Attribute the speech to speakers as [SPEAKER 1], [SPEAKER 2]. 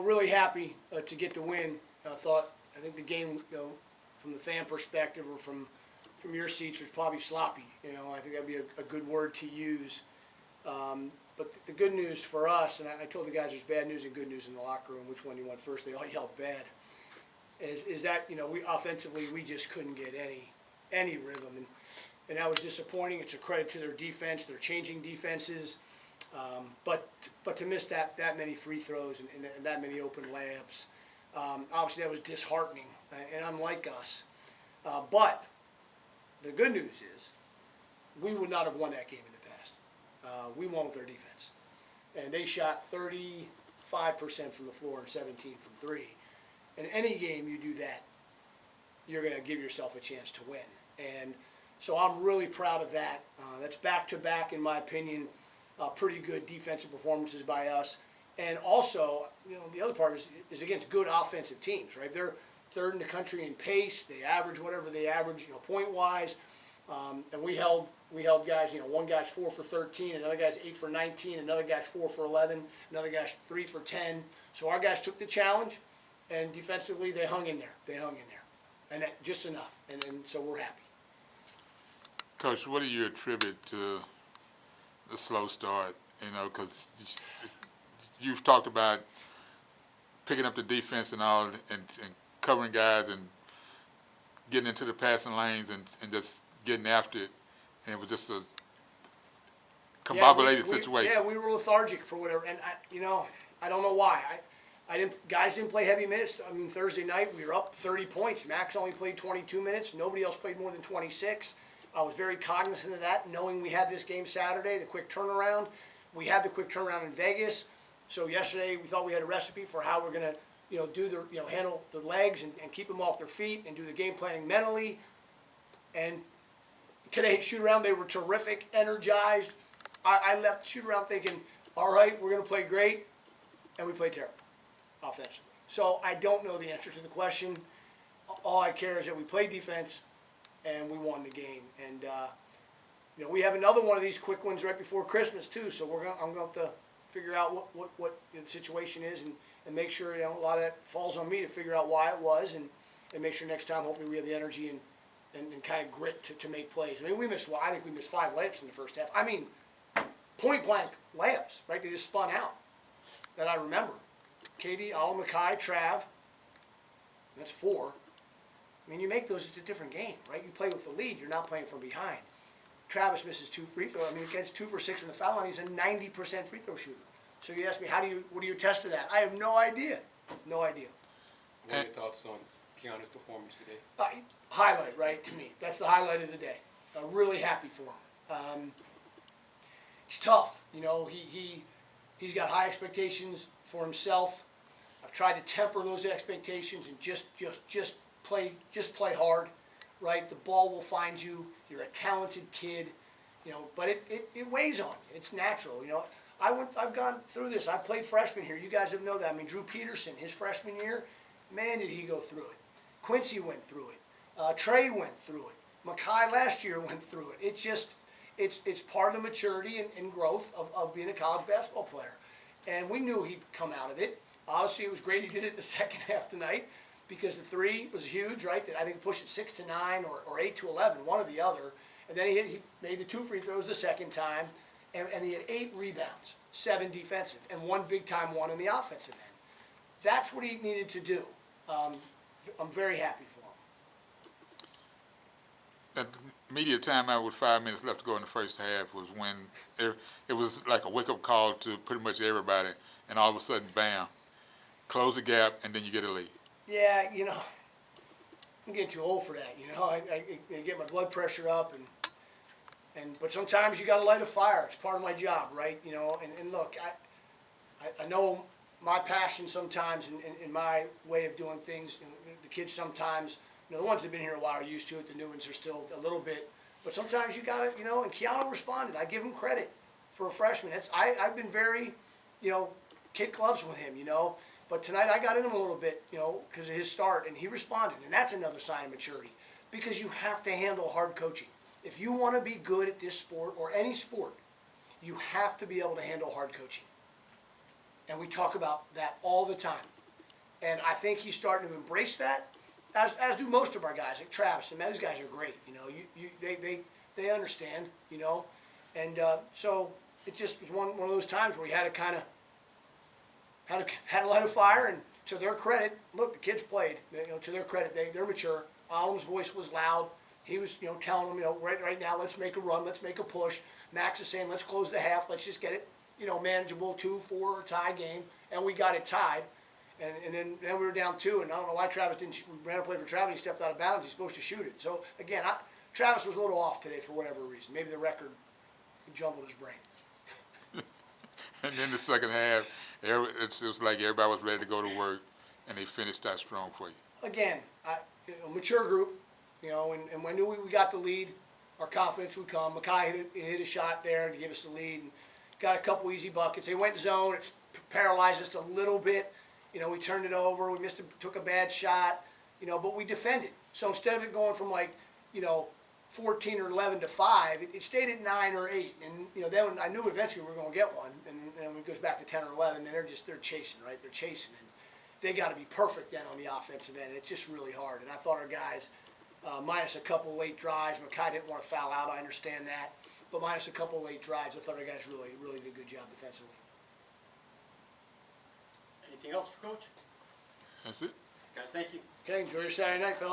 [SPEAKER 1] Really happy to get the win. I think the game, from the fan perspective or from your seats was probably sloppy. I think that'd be a good word to use. But the good news for us, and I told the guys there's bad news and good news in the locker room. Which one do you want first? They all yelled bad. Is that we offensively we just couldn't get any rhythm, and that was disappointing. It's a credit to their defense. They're changing defenses. But to miss that many free throws and that many open layups, obviously that was disheartening and unlike us. But the good news is we would not have won that game in the past. We won with our defense. And they shot 35% from the floor and 17 from three. In any game you do that, you're going to give yourself a chance to win. And so I'm really proud of that. That's back-to-back, in my opinion, pretty good defensive performances by us. And also, the other part is against good offensive teams, right? They're third in the country in pace. They average whatever they average, point-wise. And we held guys, one guy's 4 for 13, another guy's 8 for 19, another guy's 4 for 11, another guy's 3 for 10. So our guys took the challenge, and defensively they hung in there. And that, just enough. And so we're happy.
[SPEAKER 2] Coach, what do you attribute to the slow start? Because you've talked about picking up the defense and all, and covering guys and getting into the passing lanes and just getting after it, and it was just a combobulated situation.
[SPEAKER 1] Yeah, we were lethargic for whatever, and I don't know why. Guys didn't play heavy minutes. Thursday night we were up 30 points. Max only played 22 minutes. Nobody else played more than 26. I was very cognizant of that, knowing we had this game Saturday, the quick turnaround. We had the quick turnaround in Vegas. So yesterday we thought we had a recipe for how we're going to, handle the legs and keep them off their feet and do the game planning mentally. And today at shoot-around, they were terrific, energized. I left shoot-around thinking, all right, we're going to play great, and we played terrible offensively. So I don't know the answer to the question. All I care is that we played defense, and we won the game. And we have another one of these quick ones right before Christmas too. So I'm going to have to figure out what the situation is and make sure a lot of that falls on me to figure out why it was and make sure next time hopefully we have the energy and kind of grit to make plays. I think we missed 5 layups in the first half. Point blank layups, right? They just spun out that I remember. Katie, Al, Mackay, Trav. That's 4. You make those, it's a different game, right? You play with the lead, you're not playing from behind. Travis misses 2 free throws. Gets 2 for 6 in the foul line. He's a 90% free throw shooter. So you ask me, what do you test to that? I have no idea. No idea.
[SPEAKER 3] What are your thoughts on Keanu's performance today?
[SPEAKER 1] Highlight, right, to me. That's the highlight of the day. Really happy for him. It's tough. He's got high expectations for himself. I've tried to temper those expectations and just play hard, right? The ball will find you. You're a talented kid, but it weighs on you. It's natural, I've gone through this. I played freshman here. You guys have known that. Drew Peterson, his freshman year, man, did he go through it. Quincy went through it. Trey went through it. Mackay last year went through it. It's part of the maturity and growth of being a college basketball player. And we knew he'd come out of it. Obviously, it was great he did it in the second half tonight because the 3 was huge, right? I think pushed it 6 to 9 or 8 to 11, one or the other. And then he made the 2 free throws the second time. And he had 8 rebounds, 7 defensive, and 1 big-time one in the offensive end. That's what he needed to do. I'm very happy for him.
[SPEAKER 2] At the media timeout with 5 minutes left to go in the first half was when it was like a wake-up call to pretty much everybody, and all of a sudden, bam, close the gap, and then you get a lead.
[SPEAKER 1] Yeah, I'm getting too old for that. I get my blood pressure up, but sometimes you got to light a fire. It's part of my job, right? And look, I know my passion sometimes and my way of doing things. The kids sometimes, the ones that have been here a while are used to it. The new ones are still a little bit. But sometimes you got to, and Keanu responded. I give him credit for a freshman. I've been very, kid gloves with him, But tonight I got in him a little bit, because of his start, and he responded. And that's another sign of maturity, because you have to handle hard coaching. If you want to be good at this sport or any sport, you have to be able to handle hard coaching. And we talk about that all the time. And I think he's starting to embrace that, as do most of our guys, like Travis. And those guys are great, you know. They understand, you know. And so it just was one of those times where you had to kind of had to let it fire. And to their credit, look, the kids played. You know, to their credit, they're mature. Alan's voice was loud. He was, you know, telling them, you know, right now, let's make a run, let's make a push. Max is saying, let's close the half, let's just get it, you know, manageable, 2-4 tie game, and we got it tied. And then we were down 2, and I don't know why Travis didn't. We ran a play for Travis, he stepped out of bounds. He's supposed to shoot it. So again, Travis was a little off today for whatever reason. Maybe the record jumbled his brain.
[SPEAKER 2] And then the second half, it was like everybody was ready to go to work, and they finished that strong for you.
[SPEAKER 1] Again, you know, mature group, you know, and when I knew we got the lead, our confidence would come. Makai hit a shot there to give us the lead, and got a couple easy buckets. They went zone. It paralyzed us a little bit. You know, we turned it over. We took a bad shot, you know, but we defended. So instead of it going from like, you know, 14 or 11 to 5, it stayed at 9 or 8. And, you know, then I knew eventually we were going to get one. And when it goes back to 10 or 11, then they're chasing, right? They're chasing. And they got to be perfect then on the offensive end. It's just really hard. And I thought our guys, minus a couple late drives, Makai didn't want to foul out. I understand that. But minus a couple late drives, I thought our guys really did a good job defensively.
[SPEAKER 4] Anything else for Coach?
[SPEAKER 2] That's it.
[SPEAKER 4] Guys, thank you.
[SPEAKER 1] Okay, enjoy your Saturday night, fellas.